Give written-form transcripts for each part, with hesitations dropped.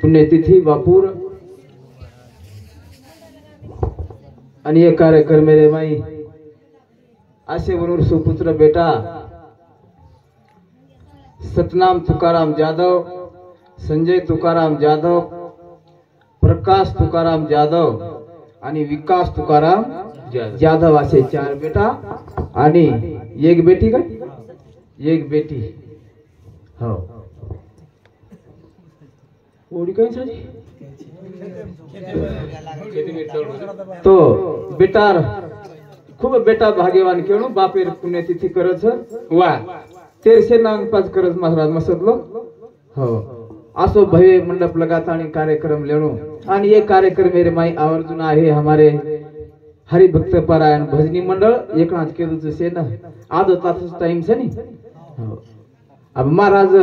पुण्यतिथी बापूर आणि एक कार्यक्रम मेरे माई असे वरून सुपुत्र बेटा सतनाम तुकाराम जाधव, संजय तुकाराम जाधव, प्रकाश तुकाराम जाधव आणि विकास तुकाराम जाधव असे 4 बेटा आणि एक बेटी का एक बेटी हो ओडी काय झाली तो बेटार खूप बेटा भाग्यवान केणू बापेर पुण्यतिथी करत वा 1300 नांग पाच करत महाराज मसतलो हो असो भव्य मंडप लगात आणि कार्यक्रम लेणू आणि ये कार्यक्रम मेरे माई आवर्जून आहे हमारे हरिभक्त पारायण भजनी मंडळ एकनाथ केदूच से ना आदो तास टाइम से नहीं अब महाराज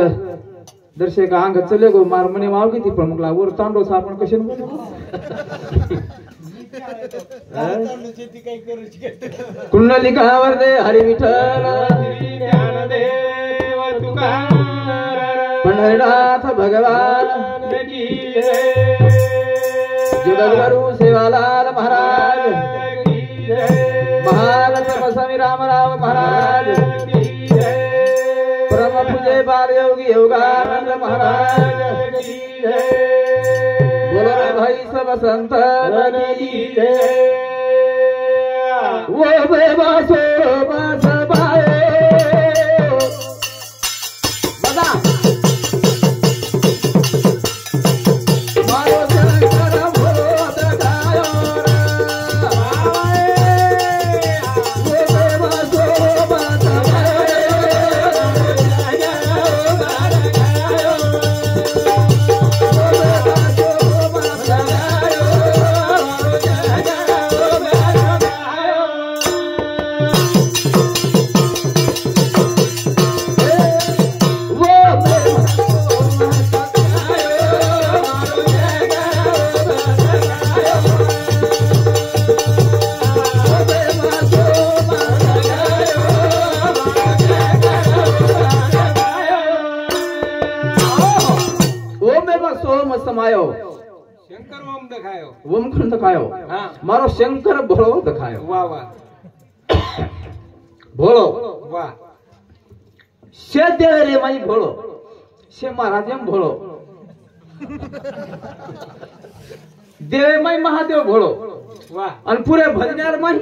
दर्शक अंग चले गो मार मने माव किती पण मग वर तांडो आपण कशे कुंडलिकावर दे हरी विठ्ठल ज्ञानदेव तुकाराम पंढरीनाथ भगवान की जय जगद्गुरु सेवालाल महाराज की जय महारथ स्वामी रामराव महाराज की जय परम पूज्य बाल योगी योगानंद महाराज की जय बोलो रे भाई सब संत की जय वो बेवासो बस बाए बजा मारो शंकर भोत गायो वो बेवासो बस समायो शंकर ओम दिखायो ओम खंड दिखायो हां मारो शंकर भोळो दिखायो वाह वाह भोळो वाह शे देव रे माई भोळो शे महाराज एम भोळो देव माई महादेव भोळो वाह आणि पुरे भजनार माई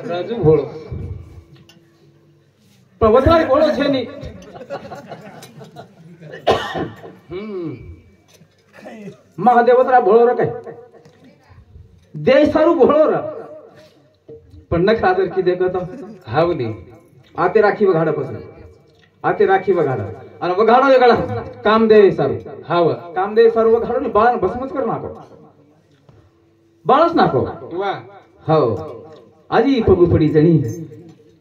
राजू भोळो पण वधारे भोळो छे नी महादेवतरा भोळो र काय देय सारू भोळो र पण नखरा जर की देखत हावली आते राखी वघाडा पसंद आते राखी वघाडा आणि वघाडा वेगळा कामदेव सारू हाव कामदेव सारू वघाडो नि बाळन भस्मच कर नाको बाळच नाको वा हो आजी पगु पडी जणी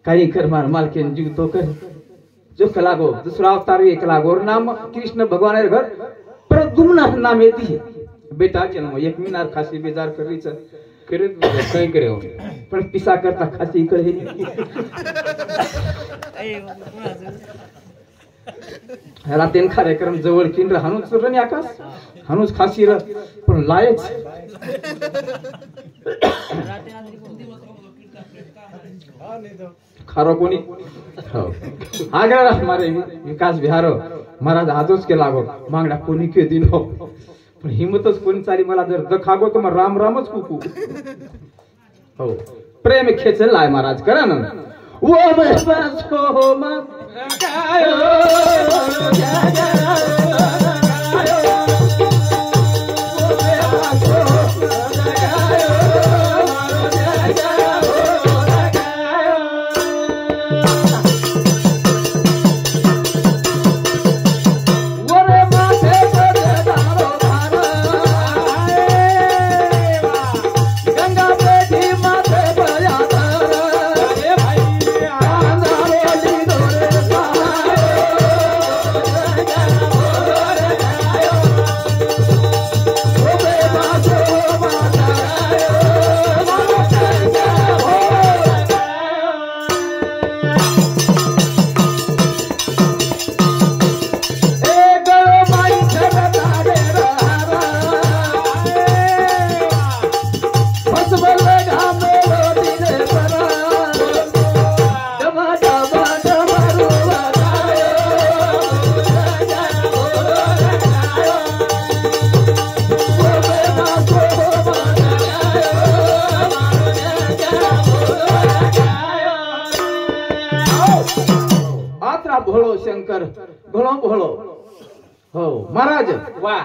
काही कर मार मालकेन जीव तो कर जो कलागो दुसरा अवतार एक लागोर नाम कृष्ण भगवान घर पर दुमना नाम येती बेटा जन्म एक मिनार खासी बेजार करीच करत काय करे पण पिसा करता खासी करे रातेन कार्यक्रम जवळ किन हानुच रणी आकाश हानुच खासी र पण लायच खारो कोणी हो आगरा हमारे विकास बिहार महाराज आजोच के लागो मांगडा कोणी के दिन हो पण हिम्मतच कोणी चाली मला जर दखागो तर राम रामच कुकू हो प्रेम खेचल लाय महाराज करा ना वो बस हो मत कायो Yeah. हो महाराज वाह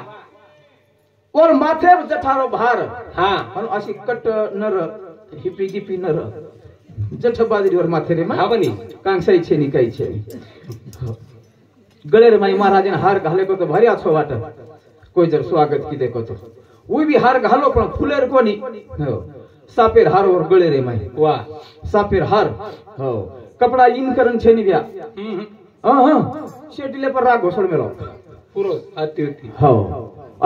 और माथे जठारो भार हा आणि अशी कट नर हिपी गिपी नर जठ बाजरीवर माथे रे हा बनी कांसाई छे नि काही छे गळे रे माई महाराजन हार घाले को तो भारी अच्छो वाट कोई जर स्वागत की देखो तो वो भी हार घालो पण फुलेर कोनी हो सापेर हार और गळे रे माई वाह सापेर हार हो कपड़ा इन करन छे नि ब्या शेटीले पर राग घोसड मेलो पुरो आती होती हो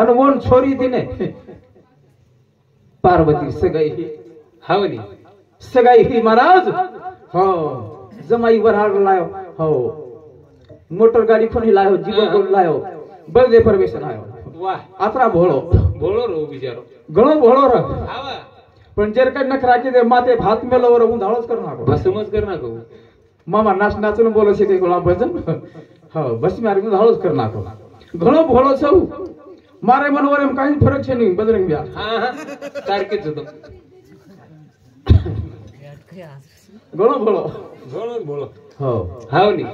अन वोन छोरी दिने पार्वती सगाई ही हा बनी सगाई ही महाराज हो जमाई वराड लायो हो मोटर गाडी कोणी लायो जीवन कोण लायो बळदे परमेशन आयो वाह आत्रा भोळो बोलो रो बिचारो घणो भोळो र हा वा पण जर काय नखरा की दे माते भात मेलो वर હું ધાળો कर નાખો बस समज कर ना को मामा नाच नाचून बोलो છે કે गोला भजन हो बस मारे હું ધાળો कर નાખો ઘણો ભોળો છું મારે મનવર એમ કાઈ ફરક છે નહીં બજરંગ ब्या हा हा सारखेच होतो ઘણો ભોળો बोलो बोलो हो हा बनी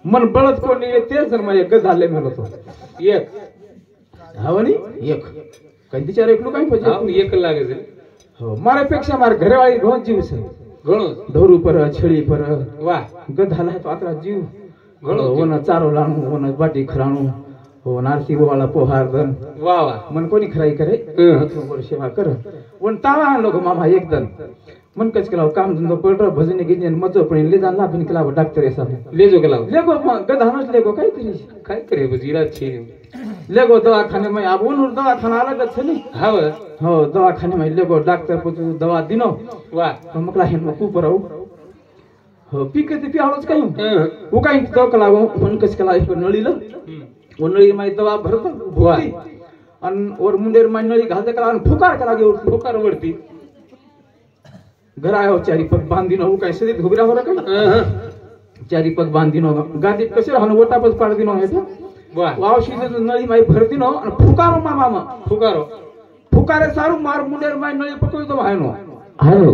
मन बळत कोणी ते जर माझे गधाले मेलो तो एक हो नी एक काही बिचारे एकलो काही हा पाहिजे एक लागे છે हो मारे पेक्षा मार घरवाળી ઘણો જીવ છે ઘણો ધોરું પર છળી પર વાહ ગધાલા તો આતરા જીવ ઘણો જીવ. ઓનો ચારો લાણું ઓનો બાટી ખરાણું हो नारसी वाला पोहार दन वाह वाह मन कोणी खराई करे वर सेवा कर पण तावा लोक मामा एकदम मन कच केला काम धंदो पडर भजन गिजन मजो पण ले जान लाभिन केला डॉक्टर ऐसा लेजो गेला लेगो गधानच लेगो काय करी काय करे बजीरा छे लेगो दवाखाने में अब उन दवाखाना अलग छ नि हा वा हो दवाखाने में लेगो डॉक्टर पुछु दवा दिनो वाह तो मकला हेन ऊपर आऊ हो पीके ते पियाळच काय वो काय तो कलागो मन कच केला एक नळीला वो नळी में दवा भरत भुती अन और मुंडेर में नळी घालते कला अन फुकार कला गे फुकार वरती घर आयो चारी पग बांधिनो वो काय सदी घुबरा हो रहा चारी पग बांधिनो गादी कसे रहनो वटा पस पाड दिनो हे वाह वाव सीधे नळी में भर दिनो अन फुकारो मामा फुकारो फुकारे सारू मार मुंडेर में नळी पकड़ तो हायनो हायो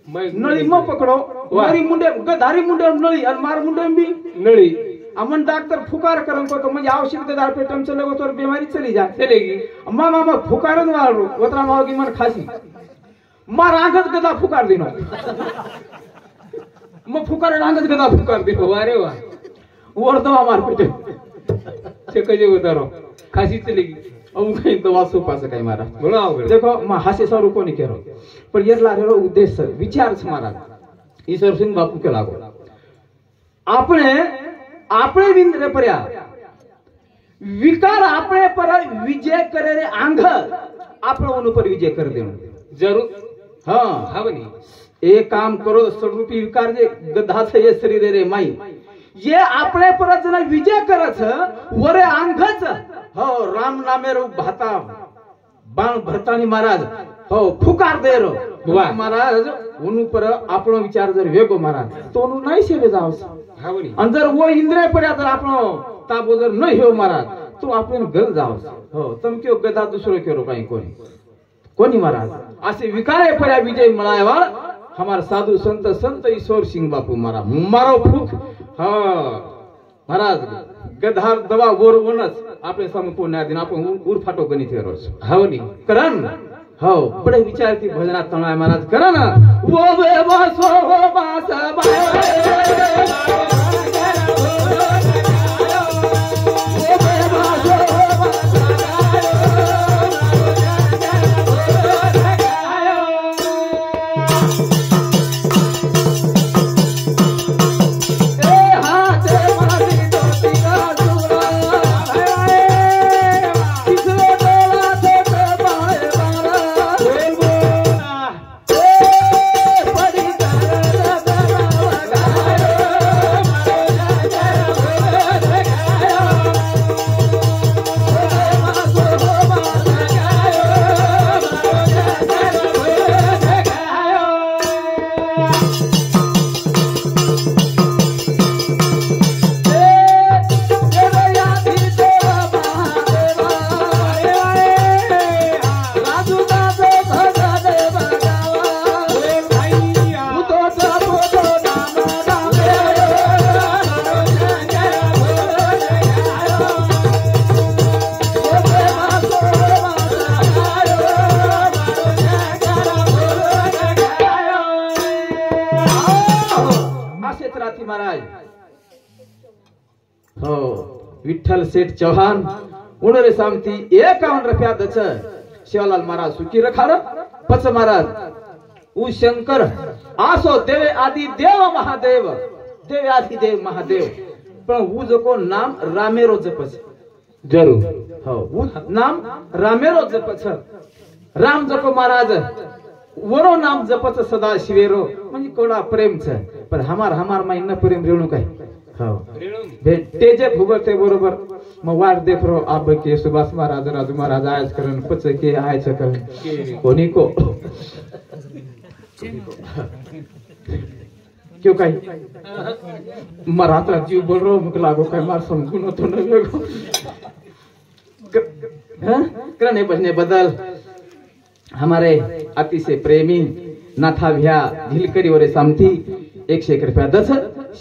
नळी म पकड़ो मारी मुंडे गधारी मुंडे नळी अन मार मुंडे भी नळी अमन डॉक्टर फुकार करन को तो म्हणजे औषध दे दार पेटम चले गो तो बीमारी चली जाए चलेगी मामा फुकारन वालो वतरा मावगी मन खासी मार आंगत गदा फुकार दिनो म फुकार आंगत गदा फुकार दिनो वारे वाह और दवा मार पेटे छे कजे उतारो खासी चलेगी अब कहीं दवा सो पास कहीं मारा बोलो आओ देखो म हासे सौ को नहीं करो पर ये ला रे उद्देश्य विचार छ मारा ईश्वर सिंह बापू के लागो આપણે વિંદ્ર पर्या विकार આપણે पर विजय करे रे आंग आपण उन पर विजय कर देणं जरूर हां हा बनी एक काम करो स्वरूपी विकार जे गधा छे ये शरीर रे माई ये આપણે पर जन विजय करत वरे आंगच हो राम नामे रो भाता बाण भरतानी महाराज हो फुकार दे रो महाराज उन पर આપણો विचार जर वेगो महाराज तो उन नाही सेवे जावस हा बनी आणि जर वो इंद्रिय पर्या जर आपण ताबो जर नाही हो महाराज तो आपण घर जाव हो तम क्यों गदा दुसरो केरो काही कोणी महाराज असे विकारे पर्या विजय मिळावा हमार साधु संत ईश्वर सिंह बापू मारो फूक हा महाराज गधार दवा गोर वनच आपले संपूर्ण दिन आपण उर फाटो गणित रोज हावनी करन हो बडे विचार की भजनात तणाय महाराज करन वो वे वासो हो वास बाय विठ्ठल सेठ चौहान उन्होंने सामती 51 रुपया दच शिवलाल महाराज सुखी रखार पच महाराज उ शंकर आसो देवे आदि देव महादेव देवे आदि देव महादेव पण उ जको नाम रामेरो जपच जरूर हो उ नाम रामेरो जपच राम जको महाराज वरो नाम जपच सदा शिवेरो म्हणजे कोणा प्रेम छ पण हमार माई न प्रेम रेणू काय हो भेटे जे भुगते बरोबर मग वाट देख रो आप के सुभाष महाराज राजू महाराज आयच करन पच के आयच करन कोणी को क्यों काय मराठा जीव बोल रो मुक लागो काय मार समजून तो न वेगो करने बजने बदल हमारे अतिशय प्रेमी नाथा भ्या झिलकरी वरे सामथी 101 रुपया दस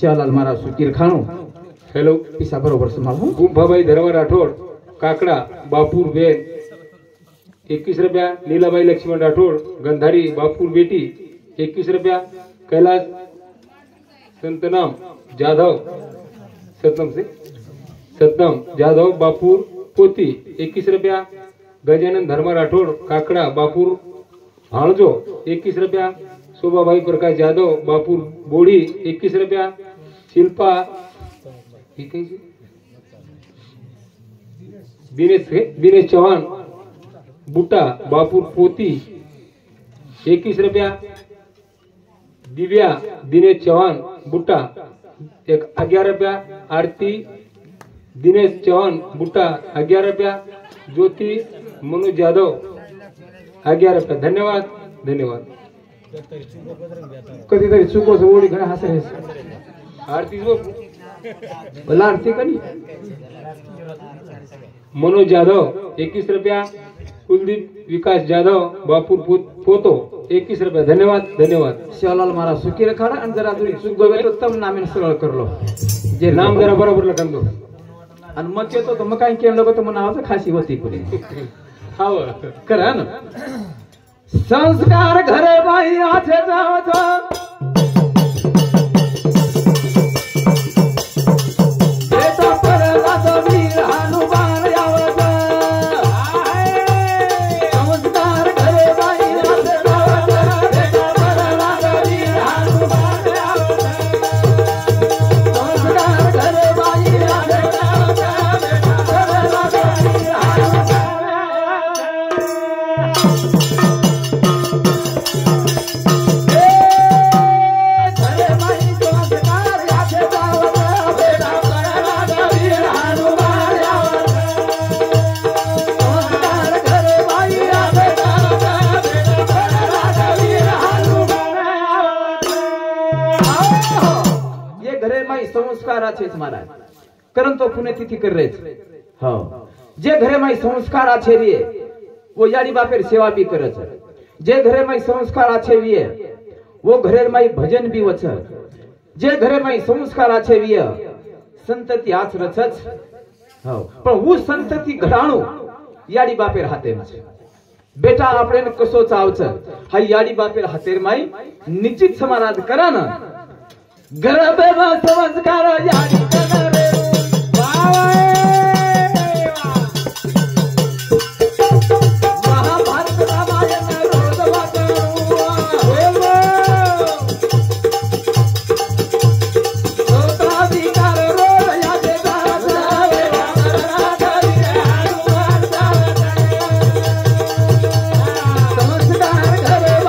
शिवलाल महाराज सुकीर खाणो हॅलो पिसा बरोबर समालो गुंफाबाई धर्म राठोड काकडा बापूर बेन 21 रुपया लीलाबाई लक्ष्मण राठोड गंधारी बापूर बेटी 21 रुपया कैलाश संतनाम जाधव सतनाम जाधव बापूर पोती 21 रुपया गजानन धर्म राठोड काकडा बापूर हाणजो 21 रुपया शोभाबाई प्रकाश जाधव बापूर बोड़ी 21 रुपया शिल्पा दिनेश चौहान बुट्टा बापूर पोती 21 रुपया दिव्या दिनेश चौहान बुट्टा 11 रुपया आरती दिनेश चौहान बुट्टा 11 रुपया ज्योति मनोज यादव 11 रुपया धन्यवाद धन्यवाद कधीतरी चुको ओढी घडा हसेस आरती जो बोला आरती कनी मनोज यादव 21 रुपया कुलदीप विकास जाधव बापूर पोतो 21 रुपया धन्यवाद धन्यवाद शिवलाल महाराज सुखी रखाडा आणि जरा तुरी चुक गोवे तो तम नामेन सरळ करलो जे नाम जरा बरोबर लखन दो आणि मग येतो तो मग काय केलं लोक तो नावाचं खासी होती पुरी हाव करा ना संस्कार घरे बाई आथे जावत बेटा परदाचा वीर हनुमान यावत संस्कार घरे बाई आथे जावत बेटा परदाचा वीर हनुमान यावत संस्कार घरे बाई आथे जावत बेटा परदाचा वीर हनुमान संस्काराचेच महाराज कारण तो पुण्यतिथि कर रहे हो जे घरे माई संस्कार आछे रे वो यानी बापेर सेवा भी करछ जे घरे माई संस्कार आछे रे वो घरे माई भजन भी वछ जे घरे माई संस्कार आछे रे संतति आच रचछ हो पण वो संतति घडाणो याडी बापेर हाते छ बेटा आपणे कसो चावछ हा याडी बापेर हातेर माई निश्चित समाराध करा ना गरबे में संस्कार याडी करे महाभारत रामायण रोज वाचू लोकाधिकार रोज यादे जावे संस्कार करे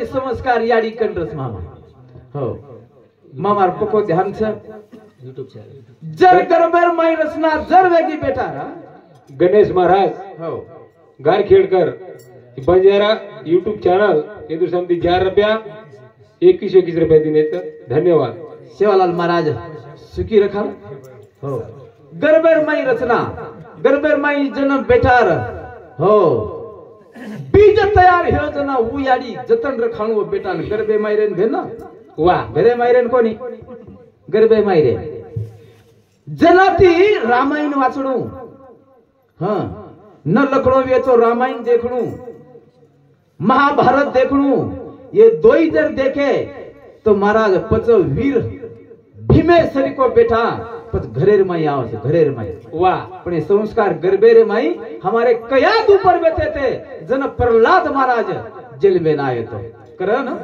संस्कार याडी कंड्रस मामा हो मामार पको ध्यान छ YouTube चॅनल जर गरबर माई रचना जर वेगी बेटा गणेश महाराज हो गारखेड़कर बंजारा यूट्यूब चॅनल ये समती 11 रुपया 21 रुपया दिनेचं धन्यवाद. सेवालाल महाराज सुखी रखा हो. गरबेर माई रचना गरबेर माई जन बेटार हो बीज तयार हे जना उयाडी जतन रखाणू बेटान गरबे मायरेन भेना वा घरे मायरेन कोणी गरबे मायरे जनाती रामायण वाचणू हाँ न लखणो वेचो रामायण देखणू महाभारत देखणू ये दो ही जर देखे तो महाराज पच वीर भीमेश्वरी को बेटा पच घरेर माई आवस घरेर माई वाह पण संस्कार गरबेरे माई हमारे कयाद ऊपर बैठे थे जन प्रहलाद महाराज जेल में ना आए तो करण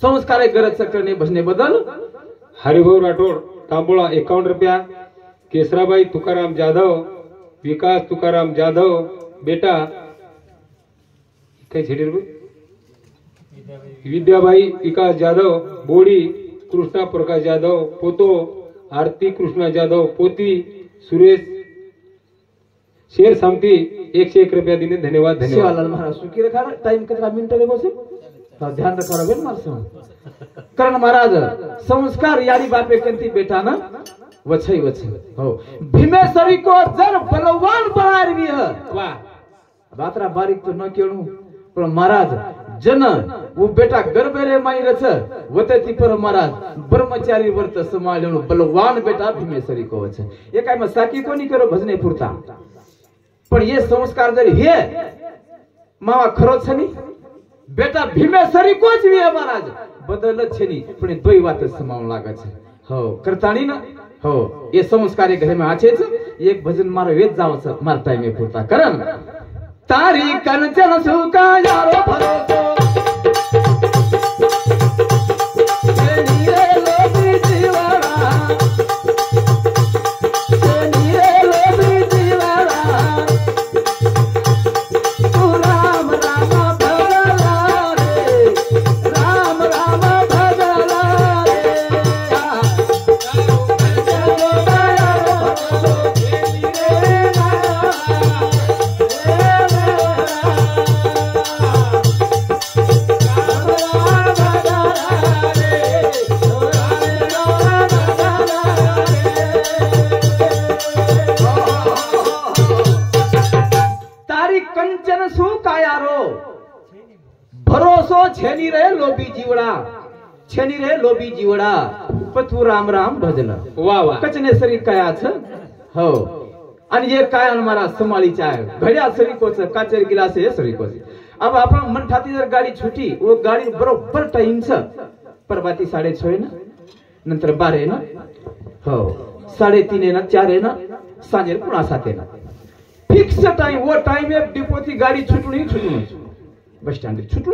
संस्कार गरज करणे भजने बदल हरिभाऊ राठोड तांबोळा 51 रुपया. केसराबाई तुकाराम जाधव विकास तुकाराम जाधव बेटा काय छेडी रे विद्याबाई विकास जाधव बोडी कृष्णा प्रकाश जाधव पोतो आरती कृष्णा जाधव पोती सुरेश शेर सामती 101 रुपया दिने धन्यवाद धन्यवाद. शिवालाल महाराज सुखी रखा टाइम कितना मिनट रे बोसे ध्यान रखा रे मार करण महाराज संस्कार यारी बापे कंती बेटा ना वछई वछई हो भीमेश्वरी को जर बलवान बनारवी है वाह बातरा बारीक तो न केणू पण महाराज जन वो बेटा गरबेरे माई रच वते ती पर महाराज ब्रह्मचारी वर्त समाळणू बलवान बेटा भीमेश्वरी को वछ ये काय साकी कोणी करो भजने पुरता पण ये संस्कार जर हे मावा खरो छनी बेटा भीमेश्वरी कोच वी महाराज बदल छनी पण दोई वात समावण लागे छे हो करताणी ना हो ये संस्कार घरे में आछेच एक भजन मारो वेद जावच मारताय में पुरता करन तारी कंचन सुका यारो भरोसो नीरे लोभी जीवारा नीरे लोभी जीवारा तू राम राम भजला रे राम राम भजला कंचन सु कायारो भरोसो छेनी रे लोभी जीवड़ा पथू राम राम भजन वाह वाह कचने सरी कया छ हो आणि ये काय हमारा समाळी चाय घड्या सरी कोच काचेर गिलास हे सरी कोच अब आपण मन ठाती जर गाडी छुटी वो गाडी बरोबर टाइम छ परबाती 6:30 ना नंतर 12 ना हो 3:30 ना 4 ना सांजेर पुन्हा 7 ना फिक्स टाइम वो टाइम एक डिपोती गाड़ी छुटणी बस स्टैंड छुटू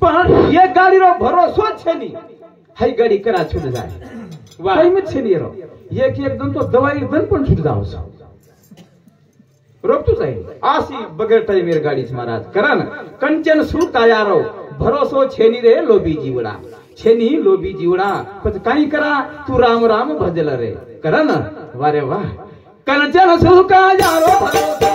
पण ये गाड़ी रो भरोसो छेनी हाई गाड़ी करा छूट जाए टाइम छेनी रो एक एकदम तो दवाई दन पण छूट जाओ रोकतो जाए आसी बगैर टाइम मेर गाड़ी महाराज करन कंचन सु कायारो भरोसो छेनी रे लोभी जीवड़ा छेनी लोभी जीवड़ा पण काई करा तू राम राम भजल रे करन वारे वाह कंचन सु कायारो भरोसो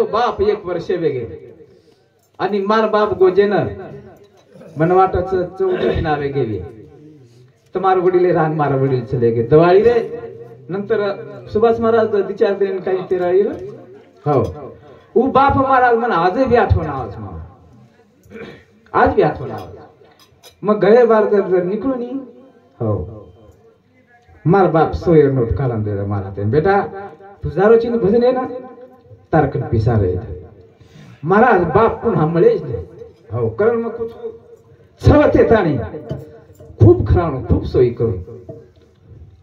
तो बाप 1 वर्ष वेगे आणि मार बाप गोजेन मन वाटच 14 नावे गेली तुम्हार वडील रान मार वडील चले गे दिवाळी रे नंतर सुभाष महाराज विचार देन काही तेराळी रे हो उ बाप महाराज मन आज भी आठवण आवाज मा आज भी आठवण आवाज मग गळे बार जर निकळून हो मार बाप सोयर नोट काढून दे मारा ते बेटा तुझारो चिन्ह भजन आहे ना तारकन पिसारे महाराज बाप पुन्हा मळेच हो कारण मग कुछ छवते ताणी खूप खराणो खूप सोयी करू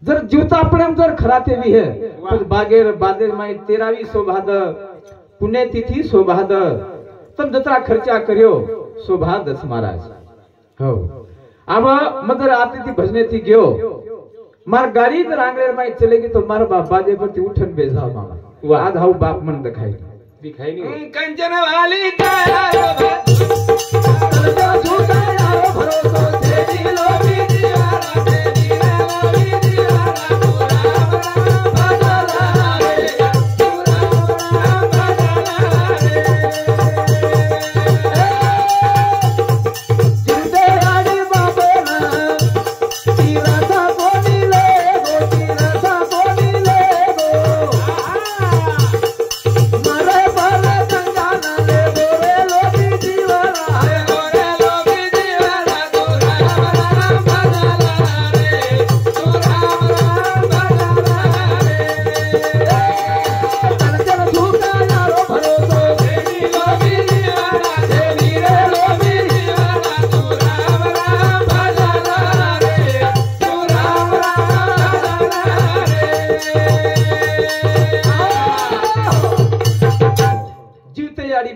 जर जीवता आपण जर खराते भी है तो बागेर बादेर माई 13वी शोभाद पुण्यतिथि शोभाद तब जतरा खर्चा करियो शोभादस महाराज हो अब मदर आती थी भजने थी गयो मार गाड़ी तर आंगळे माई चलेगी तो मार बाप बाजे पर ती उठन बेजा मामा आज हाउ बाप मन दिखाई नहीं कंचन वाली तारा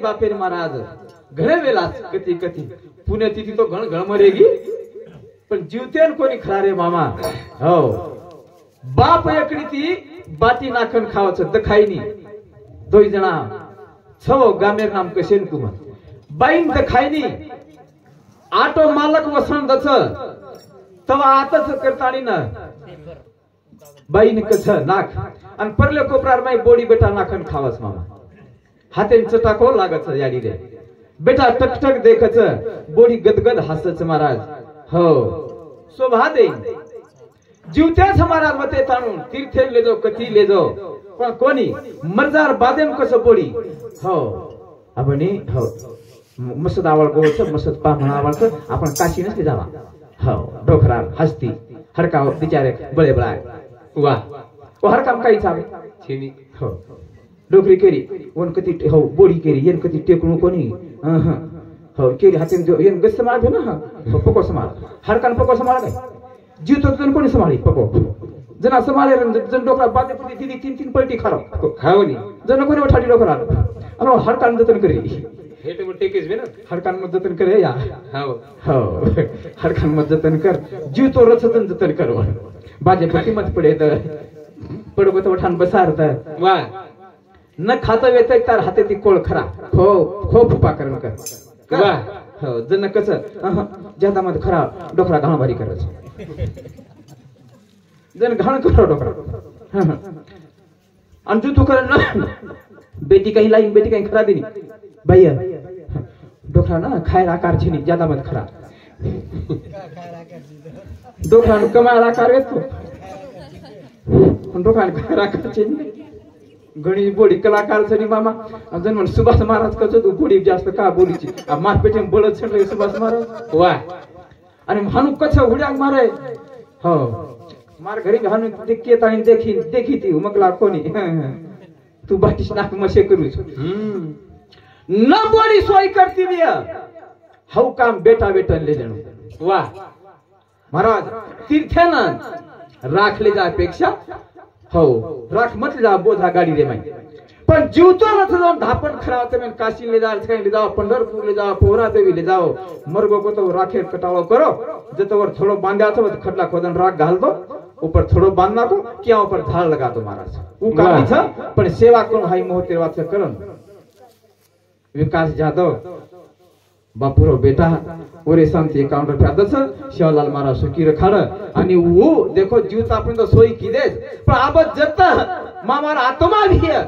बापेर महाराज घरे वेलास कती कती पुण्यतिथि तो घण घण मरेगी पण जीवतेन कोणी खरा रे मामा हो बाप एकडी ती बाटी नाखन खावच दखाईनी दोई जना छव गामेर नाम कशेन कुमार बाईन दखाईनी आटो मालक वसन दच तवा आतच करतानी न बाईन कछ नाख आणि परले कोपरार माई बोडी बेटा नाखन खावस मामा हाते चटाको लागत याडी रे बेटा टकटक देखच बोडी गदगद हसच महाराज हो शोभा दे जीवत्याच महाराज मते ताणून तीर्थे ले जाओ कथी ले जाओ पण कोणी मर्जार बादेम कस बोडी हो आपण हो मसद आवळ गोळच मसद पाहण आवळच आपण काशी नसते जावा हो डोखरा हस्ती हरकाव बिचारे बळे बळाय वा ओ हर काम काही चावे छेनी हो डोकरी केरी वन कती हो बोडी केरी येन कती टेकणू कोणी हो केरी हाते येन गस समाळ भे ना हो पको समाळ हर कान पको समाळ काय जीव तो जन कोणी समाळी पको जना समाळे जन डोकरा बाते पुती दिदी 3-3 पलटी खारो खावनी जन कोणी उठाडी डोकरा अनो हर कान जतन करी हेट मग टेकेस बे ना हर कान मत जतन करे या हो हो हर कान मत जतन कर जीव तो रचतन जतन कर बाजे पती मत पडे तर पडगो तो उठान बसारत वा न खाता वेत तार हाते ती कोळ खरा हो खो फुपा करण कर वा हो जन कस ज्यादा मत खरा डोकरा घाण भारी करच जन घाण करो डोकरा आणि तू कर ना बेटी काही लाईन बेटी काही खरा देनी भैया डोकरा ना खायला आकार छेनी ज्यादा मत खरा डोकरा कमायला आकार येतो डोकरा खायला आकार छेनी गणी बोडी कलाकार छनी मामा जन म्हण सुभाष महाराज कच तू बोडी जास्त का बोलीची मात पेटे बोलत छले सुभाष महाराज वा आणि हानु कछ हुड्या मारे हो मार घरी हानु देखी ताणी देखी ती मगला कोणी तू बाटीस नाक मशे करू न बोडी सोय करती बिया हौ काम बेटा बेटन ले जणू वा महाराज तीर्थेन राखले जापेक्षा हो राख मत जा बोझा गाडी रे माई पण जीवतो रथ जाऊन धापण खरावते में काशी ले जा ले जाओ पंढरपूर ले जाओ पोहरा देवी ले जाओ मरगो को तो राखे कटावो करो जतवर थोड़ो बांधा तो खटला खोदन राख घाल दो ऊपर थोड़ो बांधना को क्या ऊपर झाड़ लगा दो महाराज ऊ काम छ पण सेवा कोण हाई मोहते वाच करन विकास जाधव बापूरो बेटा ओरे शांती काउंटर पे आदस शिवलाल महाराज सुकी रखाड आणि वो देखो जीवता आपण तो सोई की देस पण अब जत मामार आत्मा भी है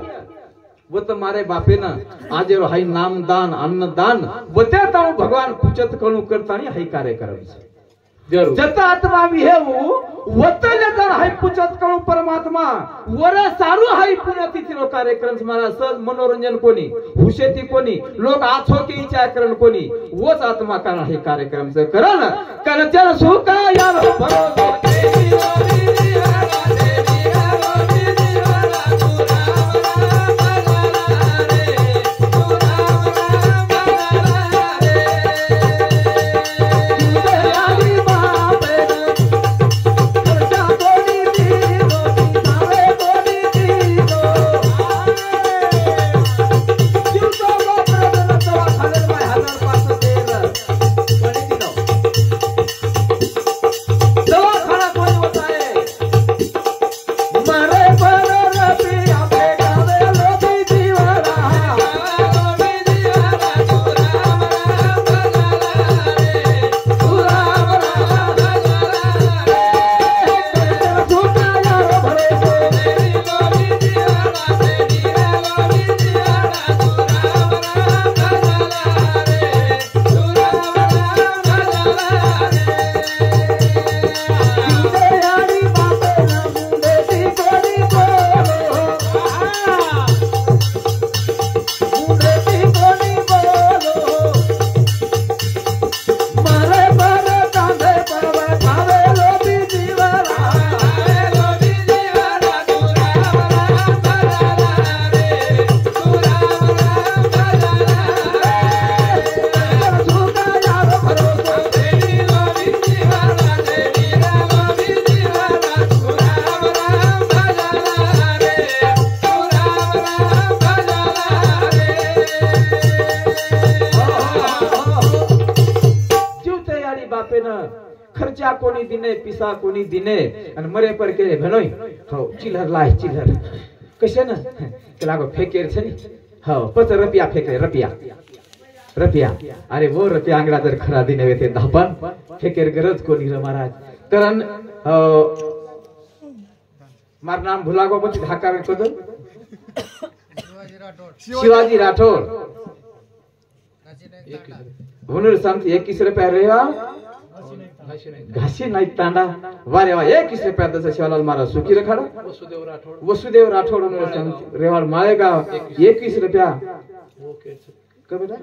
वो तो मारे बापे ना आज हाई नाम दान अन्न दान बतेता हूँ भगवान पूछत कणु करता नहीं हाई कार्यक्रम से जरूर जत आत्मा भी है वो वत जतन हाई पूछत कणु परमात्मा वरा सारू हाई पुण्यतिथी रो कार्यक्रम मारा सहज मनोरंजन कोणी हुशेती कोणी लोक आछो के इच्छा करण कोणी वोच आत्मा कारण हाई कार्यक्रम से करण कन चल सुका यार भरोसा खर्चा कोनी दिने पिसा कोनी दिने आणि मरे पर के भनोय हो चिल्लर लाय चिल्लर कशे ना के लागो फेकेर छ नि हो 5 रुपया फेके रुपया अरे वो रुपया आंगडा जर खरा दिने वेते धापन फेकेर गरज कोनी रे महाराज कारण मार नाम भुलागो पछि ढाका में कोदो शिवाजी राठौर हुनर संत 21 रुपया रेवा घासी नाही तांडा वारे वा 21 रुपया दस शिवालाल महाराज सुखी रखाडा वसुदेव राठौड़ हुनर संत रेवाड़ माळेगाव 21 रुपया कबेटा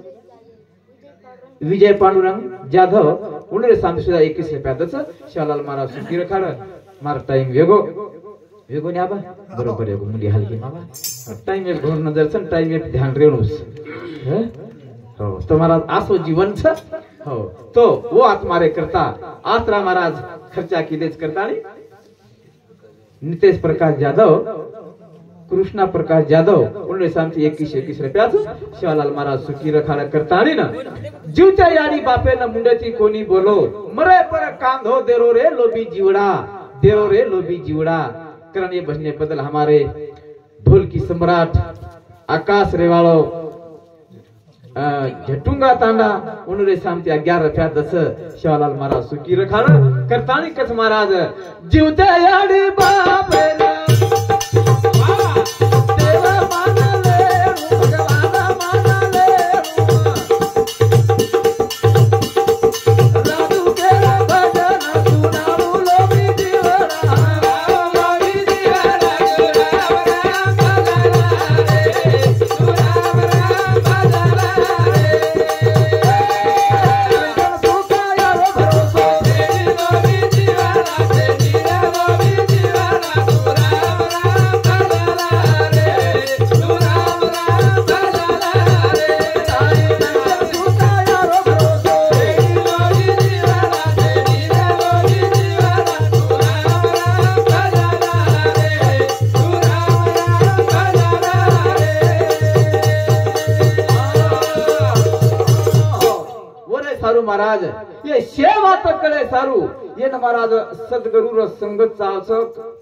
विजय पांडुरंग जाधव हुनर संत सुद्धा 21 रुपया दस शिवालाल महाराज सुखी रखाडा मार टाइम वेगो ने आबा बरोबर एगो मुली हलकी माबा टाइम एक घोर नजर छन टाइम एक ध्यान रेणुस हो तुम्हारा आसो जीवन छ हो तो वो आत्मारे करता आत्रा महाराज खर्चा किलेच करता नहीं नितेश प्रकाश जाधव कृष्णा प्रकाश जाधव उन्हें शांति 21 रुपया शिवालाल महाराज सुखी रखाडा करता नहीं ना जीवच्या याडी बापे न मुंडेची कोणी बोलो मरे पर कांधो देरो रे लोभी जीवड़ा करण ये बजने बदल हमारे ढोल की सम्राट आकाश रेवाड़ो झटूंगा तांडा उन्होंने शांति 11 रुपया 10 शिवालाल महाराज सुखी रखाडा करतानी कस महाराज जीवते याडी बापे देवा मानले भगवान मानले राजू के भजन सुनाऊ लोभी जीवरा महाराज ये सेवा तो करे सारू ये न महाराज सद्गुरु र संगत चावस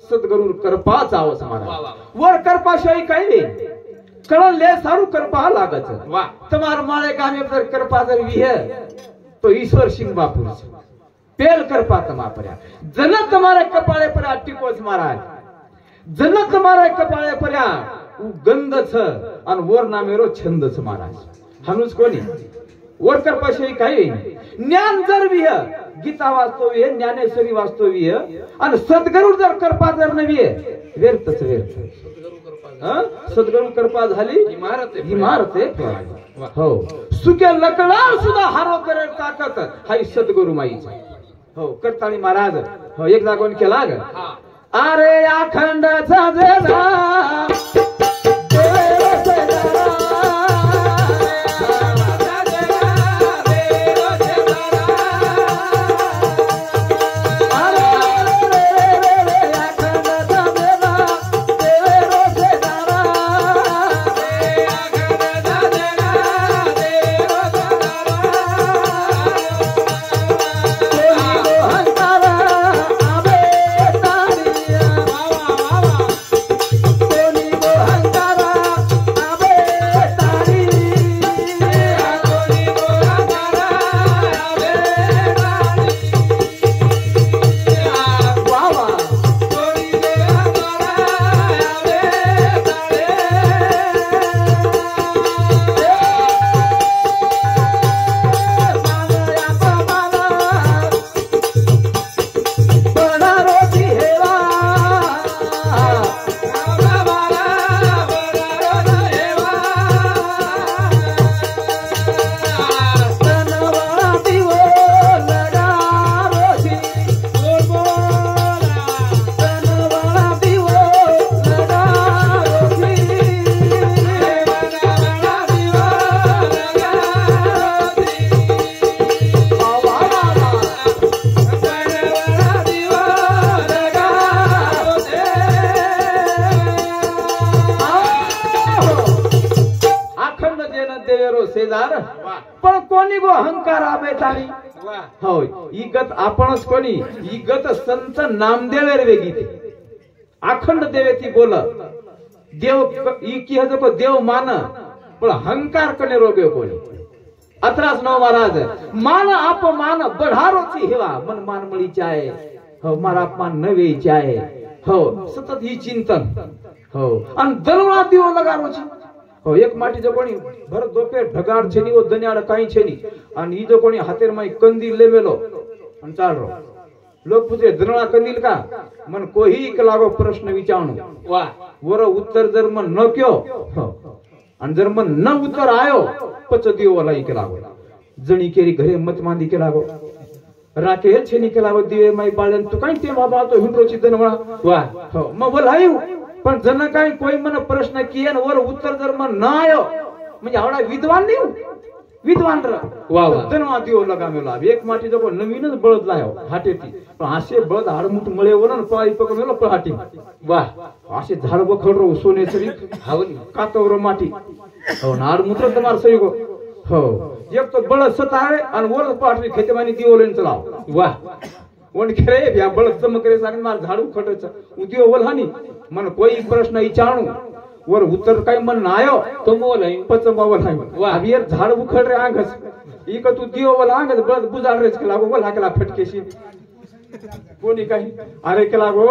सद्गुरु कृपा चावस महाराज वर कृपा शई काही कळण ले सारू कृपा लागत वाह तुम्हार माळे गामे पर कृपा जर विहे तो ईश्वर सिंह बापू पेल कृपा तमा पर्या जन तुम्हारे कपाळे पर टिकोस महाराज जन तुम्हारे कपाळे पर्या गंधच आणि वर नामेरो छंदच महाराज हनुज कोणी वर करपाशी काही ज्ञान जर विह गीता वास्तव्य ज्ञानेश्वरी वास्तव्य आणि सद्गुरु जर कृपा जर नव्हे व्यर्थच व्यर्थ सद्गुरु कृपा झाली इमारत हो सुके लकडा सुद्धा हारो करे ताकद हाई सद्गुरु माईचा हो करताळी महाराज हो एक जागोन केला ग अरे अखंडचा जेला पण कोणी गो अहंकार आबेतारी होय इगत आपणच कोणी इगत संत नामदेवेर वेगी अखंड देवे ती बोल देव की हजको देव मान पण अहंकार कने रोगे कोणी अत्रास नव महाराज मान अपमान बढ़ारोची हेवा मन मान मळी चाय हो मारा अपमान नवे चाय हो सतत ही चिंतन हो आणि दलवळा दिवो लगारोची हो एक माटी जो कोणी भर दोपे ढगार छेनी वो दन्याड काही छेनी आणि ही जो कोणी हातेर माई कंदील लेमेलो आणि चाल रो लोग पूछे दनळा कंदील का मन कोही के लागो प्रश्न विचारणो वा वर उत्तर जर मन न क्यो आणि जर मन न उत्तर आयो पच दियो वाला के लागो जणी केरी घरे मत मांदी के लागो राके छेनी के लागो दिवे माई बाळन तू काही ते बाबा तो हिंड्रोची दनवळा वा हो मग बोलायू पण जन काय कोई मन प्रश्न कियन वर उत्तर जर मन न आयो म्हणजे आवडा विद्वान नाही विद्वान र वा वा दनवा दियो लगामेला एक माटी जो नवीनच बळद लायो हाटेती पण असे बळद हाडमुठ मळेवर न पाळी पकडलेलो पळहाटी वा असे झाड बखडरो सोने सरी हावली कातवर माटी हो हाडमुठ तमार सरी गो हो एक तो बळद सतावे आणि वर पाटरी खेतेमानी दियोलेन चलाव वा वण करे या बळद चमकरे सांग मार झाडू खटच उदियो वलहानी मन कोई प्रश्न विचारणू वर उत्तर काय मन नायो तो मोल आहे पचमावल आहे वा अबियर झाड उखड रे आंगस इक तू दियो वल आंगस बळद बुजाड रेच के लागो वल हाकला फटकेशी कोणी काही अरे के लागो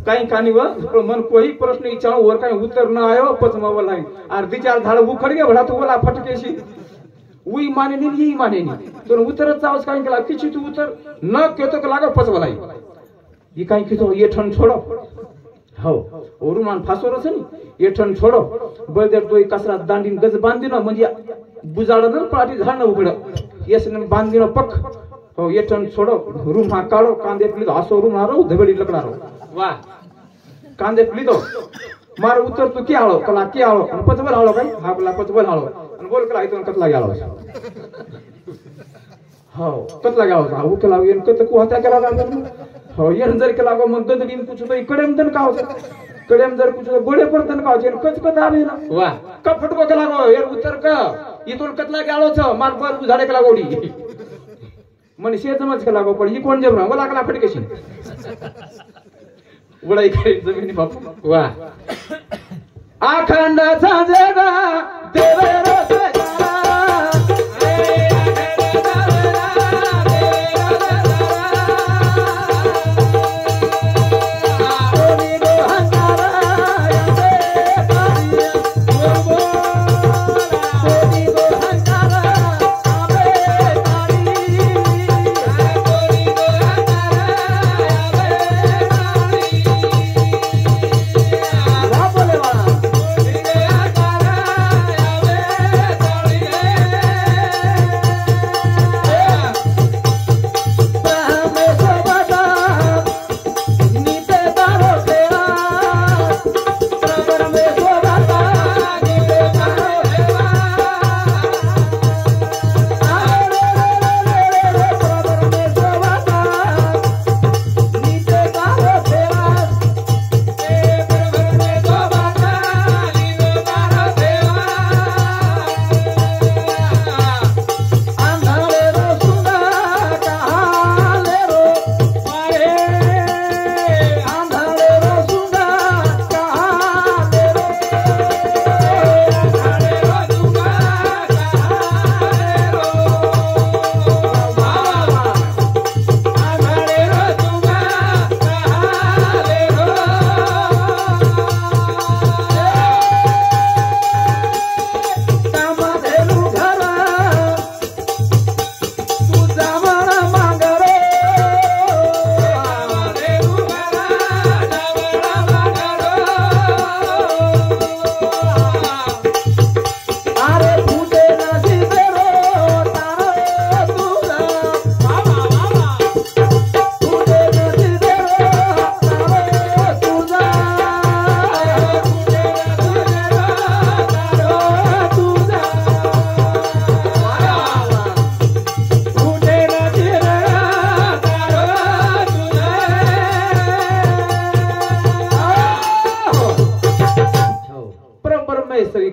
काही कानी व मन कोई प्रश्न विचारणू वर काय उत्तर न आयो पचमावल आहे अर्धी चार झाड उखड गे भडा तू वला फटकेशी उई माने नी ही माने नी तो उत्तर चावस काय केला किची तू उत्तर न केतो के लागो पचवलाई ई काय कितो ये ठन छोडो हो ओरुमान फासोरस नी एठन छोडो बळदेर तोय कसरा दांडीन गज बांधिनो म्हणजे बुजाडन पाटी झाड न उघड येसन बांधिनो पक हो एठन छोडो रूम हा काढो कांदे प्लीदो आसो रूम हारो धबडी लकडारो वा कांदे प्लीदो मार उत्तर तू की आळो कला की आळो आणि पचबल आळो काय हा कला पचबल आळो आणि बोल कला इथून कतला गेलो हो कतला गेलो हा उकला येन कत को हत्या केला गांधन हो येन जर केला गो मग ददडीन कुछ तो इकडेम तन काव कडेम जर कुछ गोळे परतन काव जेन कच कत आले ना वा का फटको केला गो यार उत्तर का इथून कतला गेलो छ मार पर बुझाडे केला गोडी मन शे समज केला गो पण ही कोण जेबरा मला कला फटकेशी उडाई काय जमिनी बापू वा अखंडाचा जगा देवेरो महेश्वरी